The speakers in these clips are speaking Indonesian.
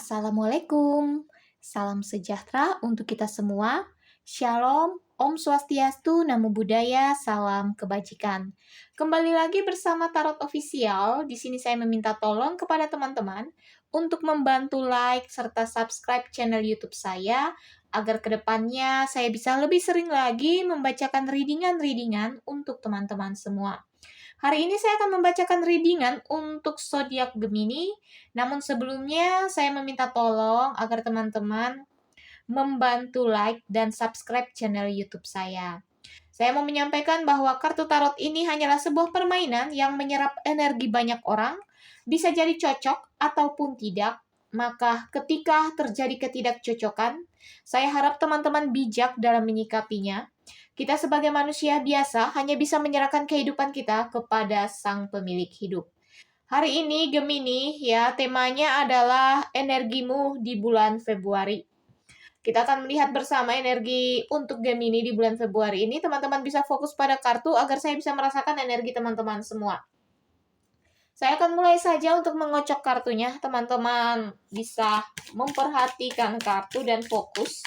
Assalamualaikum, salam sejahtera untuk kita semua. Shalom, Om Swastiastu, Namo Buddhaya, salam kebajikan. Kembali lagi bersama Tarot Official. Di sini saya meminta tolong kepada teman-teman untuk membantu like serta subscribe channel YouTube saya agar kedepannya saya bisa lebih sering lagi membacakan readingan-readingan untuk teman-teman semua. Hari ini saya akan membacakan readingan untuk zodiak Gemini. Namun sebelumnya saya meminta tolong agar teman-teman membantu like dan subscribe channel YouTube saya. Saya mau menyampaikan bahwa kartu tarot ini hanyalah sebuah permainan yang menyerap energi banyak orang, bisa jadi cocok ataupun tidak. Maka ketika terjadi ketidakcocokan, saya harap teman-teman bijak dalam menyikapinya. Kita sebagai manusia biasa hanya bisa menyerahkan kehidupan kita kepada sang pemilik hidup. Hari ini Gemini ya, temanya adalah energimu di bulan Februari. Kita akan melihat bersama energi untuk Gemini di bulan Februari ini. Teman-teman bisa fokus pada kartu agar saya bisa merasakan energi teman-teman semua. Saya akan mulai saja untuk mengocok kartunya. Teman-teman bisa memperhatikan kartu dan fokus.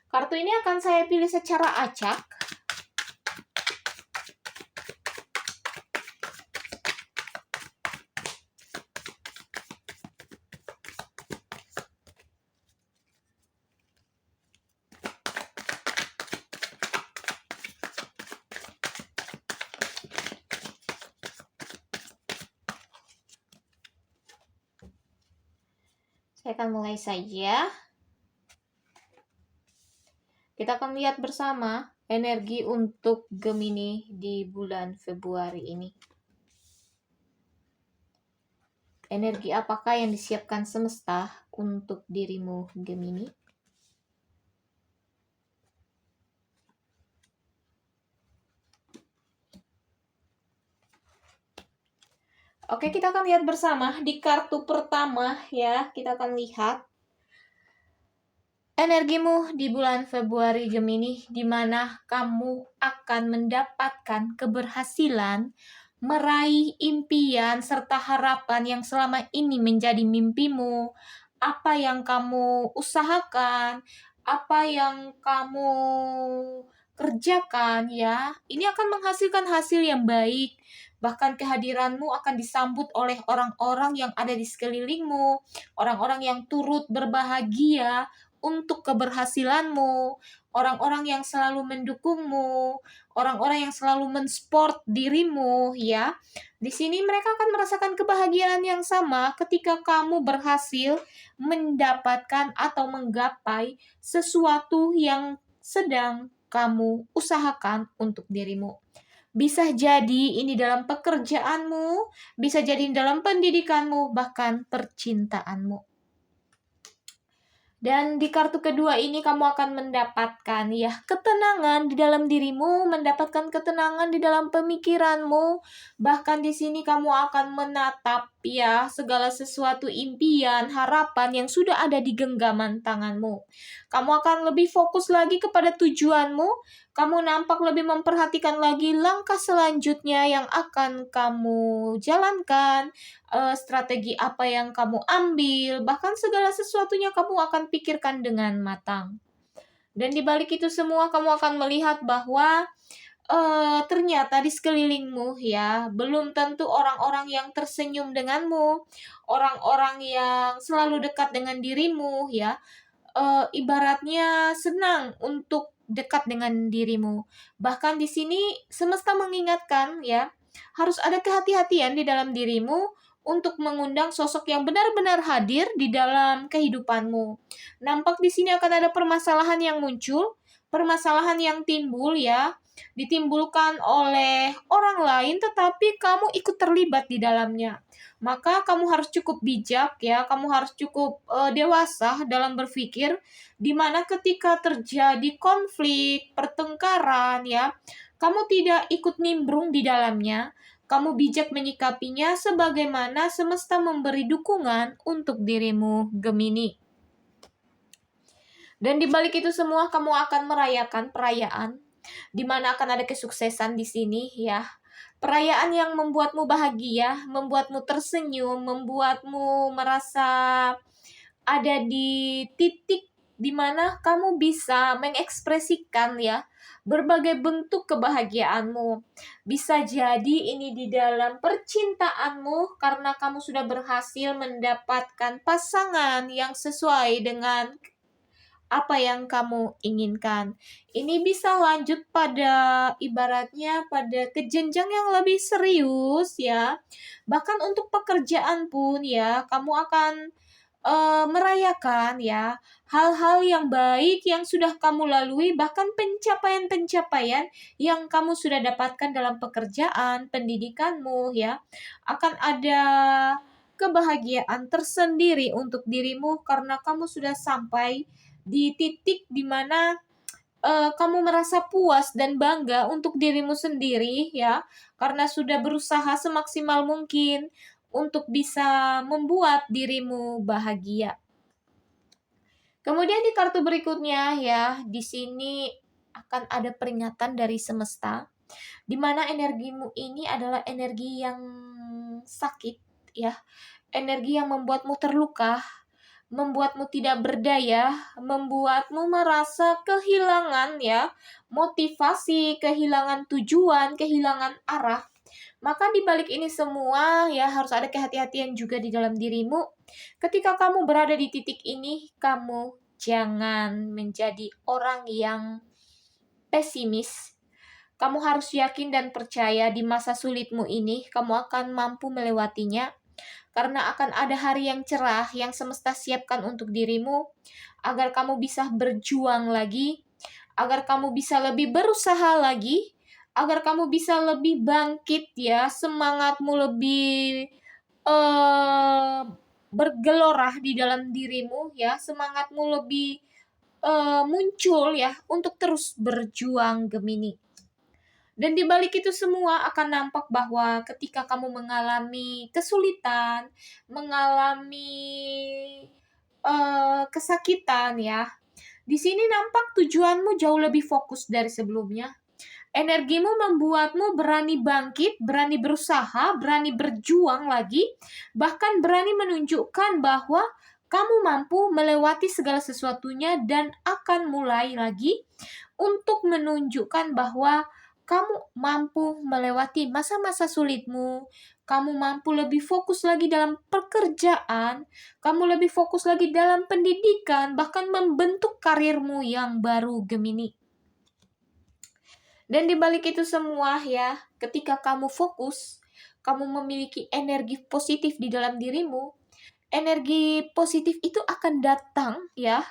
Kartu ini akan saya pilih secara acak. Saya akan mulai saja. Kita akan lihat bersama energi untuk Gemini di bulan Februari ini. Energi apakah yang disiapkan semesta untuk dirimu, Gemini? Oke, kita akan lihat bersama di kartu pertama ya. Kita akan lihat energimu di bulan Februari Gemini, di mana kamu akan mendapatkan keberhasilan meraih impian serta harapan yang selama ini menjadi mimpimu. Apa yang kamu usahakan, apa yang kamu kerjakan ya, ini akan menghasilkan hasil yang baik. Bahkan kehadiranmu akan disambut oleh orang-orang yang ada di sekelilingmu, orang-orang yang turut berbahagia untuk keberhasilanmu, orang-orang yang selalu mendukungmu, orang-orang yang selalu mensupport dirimu ya. Di sini mereka akan merasakan kebahagiaan yang sama ketika kamu berhasil mendapatkan atau menggapai sesuatu yang sedang kamu usahakan untuk dirimu. Bisa jadi ini dalam pekerjaanmu, bisa jadi dalam pendidikanmu, bahkan percintaanmu. Dan di kartu kedua ini kamu akan mendapatkan ya ketenangan di dalam dirimu, mendapatkan ketenangan di dalam pemikiranmu. Bahkan di sini kamu akan menatap ya segala sesuatu impian, harapan yang sudah ada di genggaman tanganmu. Kamu akan lebih fokus lagi kepada tujuanmu. Kamu nampak lebih memperhatikan lagi langkah selanjutnya yang akan kamu jalankan, strategi apa yang kamu ambil, bahkan segala sesuatunya kamu akan pikirkan dengan matang. Dan di balik itu semua kamu akan melihat bahwa ternyata di sekelilingmu ya, belum tentu orang-orang yang tersenyum denganmu, orang-orang yang selalu dekat dengan dirimu ya, ibaratnya senang untuk dekat dengan dirimu. Bahkan di sini semesta mengingatkan ya, harus ada kehati-hatian di dalam dirimu untuk mengundang sosok yang benar-benar hadir di dalam kehidupanmu. Nampak di sini akan ada permasalahan yang muncul, permasalahan yang timbul ya, ditimbulkan oleh orang lain tetapi kamu ikut terlibat di dalamnya. Maka kamu harus cukup bijak ya, kamu harus cukup dewasa dalam berpikir, di mana ketika terjadi konflik, pertengkaran ya, kamu tidak ikut nimbrung di dalamnya, kamu bijak menyikapinya sebagaimana semesta memberi dukungan untuk dirimu, Gemini. Dan di balik itu semua kamu akan merayakan perayaan di mana akan ada kesuksesan di sini ya. Perayaan yang membuatmu bahagia, membuatmu tersenyum, membuatmu merasa ada di titik di mana kamu bisa mengekspresikan ya berbagai bentuk kebahagiaanmu. Bisa jadi ini di dalam percintaanmu karena kamu sudah berhasil mendapatkan pasangan yang sesuai dengan apa yang kamu inginkan. Ini bisa lanjut pada ibaratnya pada ke jenjang yang lebih serius ya. Bahkan untuk pekerjaan pun ya, kamu akan merayakan ya hal-hal yang baik yang sudah kamu lalui, bahkan pencapaian-pencapaian yang kamu sudah dapatkan dalam pekerjaan, pendidikanmu ya. Akan ada kebahagiaan tersendiri untuk dirimu karena kamu sudah sampai di titik di mana kamu merasa puas dan bangga untuk dirimu sendiri ya, karena sudah berusaha semaksimal mungkin untuk bisa membuat dirimu bahagia. Kemudian di kartu berikutnya ya, di sini akan ada peringatan dari semesta, di mana energimu ini adalah energi yang sakit ya, energi yang membuatmu terluka, membuatmu tidak berdaya, membuatmu merasa kehilangan ya, motivasi, kehilangan tujuan, kehilangan arah. Maka di balik ini semua ya harus ada kehati-hatian juga di dalam dirimu. Ketika kamu berada di titik ini, kamu jangan menjadi orang yang pesimis. Kamu harus yakin dan percaya di masa sulitmu ini, kamu akan mampu melewatinya karena akan ada hari yang cerah yang semesta siapkan untuk dirimu, agar kamu bisa berjuang lagi, agar kamu bisa lebih berusaha lagi, agar kamu bisa lebih bangkit ya, semangatmu lebih bergelora di dalam dirimu ya, semangatmu lebih muncul ya untuk terus berjuang Gemini. Dan di balik itu semua akan nampak bahwa ketika kamu mengalami kesulitan, mengalami kesakitan ya, di sini nampak tujuanmu jauh lebih fokus dari sebelumnya. Energimu membuatmu berani bangkit, berani berusaha, berani berjuang lagi, bahkan berani menunjukkan bahwa kamu mampu melewati segala sesuatunya dan akan mulai lagi untuk menunjukkan bahwa kamu mampu melewati masa-masa sulitmu, kamu mampu lebih fokus lagi dalam pekerjaan, kamu lebih fokus lagi dalam pendidikan, bahkan membentuk karirmu yang baru Gemini. Dan di balik itu semua ya, ketika kamu fokus, kamu memiliki energi positif di dalam dirimu, energi positif itu akan datang ya,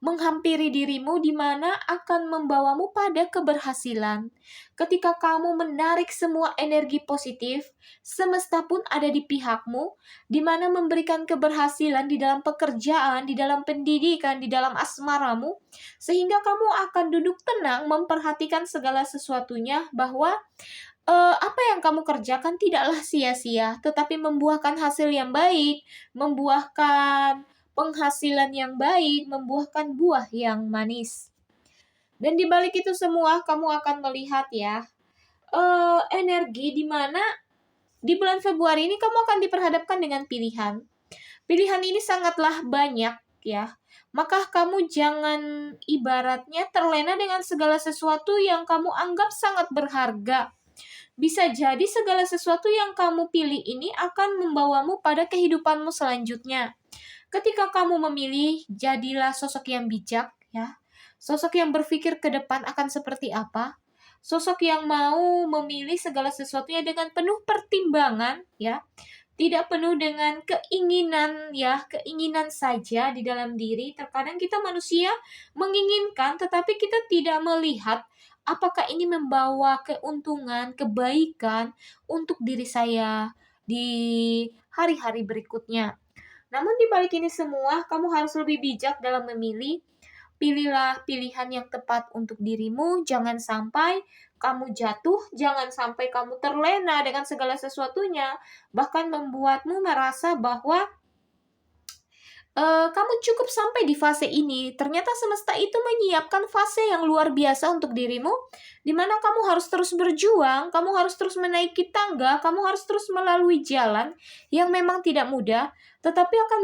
menghampiri dirimu di mana akan membawamu pada keberhasilan. Ketika kamu menarik semua energi positif, semesta pun ada di pihakmu, di mana memberikan keberhasilan di dalam pekerjaan, di dalam pendidikan, di dalam asmaramu, sehingga kamu akan duduk tenang memperhatikan segala sesuatunya bahwa apa yang kamu kerjakan tidaklah sia-sia, tetapi membuahkan hasil yang baik, membuahkan penghasilan yang baik, membuahkan buah yang manis. Dan di balik itu semua, kamu akan melihat ya, energi di mana di bulan Februari ini kamu akan diperhadapkan dengan pilihan. Pilihan ini sangatlah banyak ya. Maka kamu jangan ibaratnya terlena dengan segala sesuatu yang kamu anggap sangat berharga. Bisa jadi segala sesuatu yang kamu pilih ini akan membawamu pada kehidupanmu selanjutnya. Ketika kamu memilih, jadilah sosok yang bijak ya. Sosok yang berpikir ke depan akan seperti apa. Sosok yang mau memilih segala sesuatunya dengan penuh pertimbangan ya. Tidak penuh dengan keinginan ya, keinginan saja di dalam diri. Terkadang kita manusia menginginkan tetapi kita tidak melihat apakah ini membawa keuntungan, kebaikan untuk diri saya di hari-hari berikutnya. Namun di balik ini semua, kamu harus lebih bijak dalam memilih. Pilihlah pilihan yang tepat untuk dirimu, jangan sampai kamu jatuh, jangan sampai kamu terlena dengan segala sesuatunya, bahkan membuatmu merasa bahwa kamu cukup sampai di fase ini. Ternyata semesta itu menyiapkan fase yang luar biasa untuk dirimu, di mana kamu harus terus berjuang, kamu harus terus menaiki tangga, kamu harus terus melalui jalan yang memang tidak mudah, tetapi akan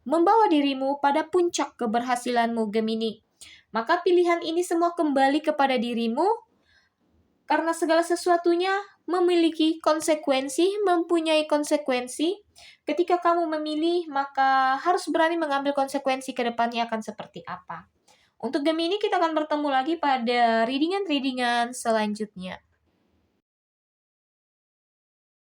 membawa dirimu pada puncak keberhasilanmu, Gemini. Maka pilihan ini semua kembali kepada dirimu, karena segala sesuatunya memiliki konsekuensi, mempunyai konsekuensi. Ketika kamu memilih, maka harus berani mengambil konsekuensi ke depannya akan seperti apa. Untuk Gemini, kita akan bertemu lagi pada readingan-readingan selanjutnya.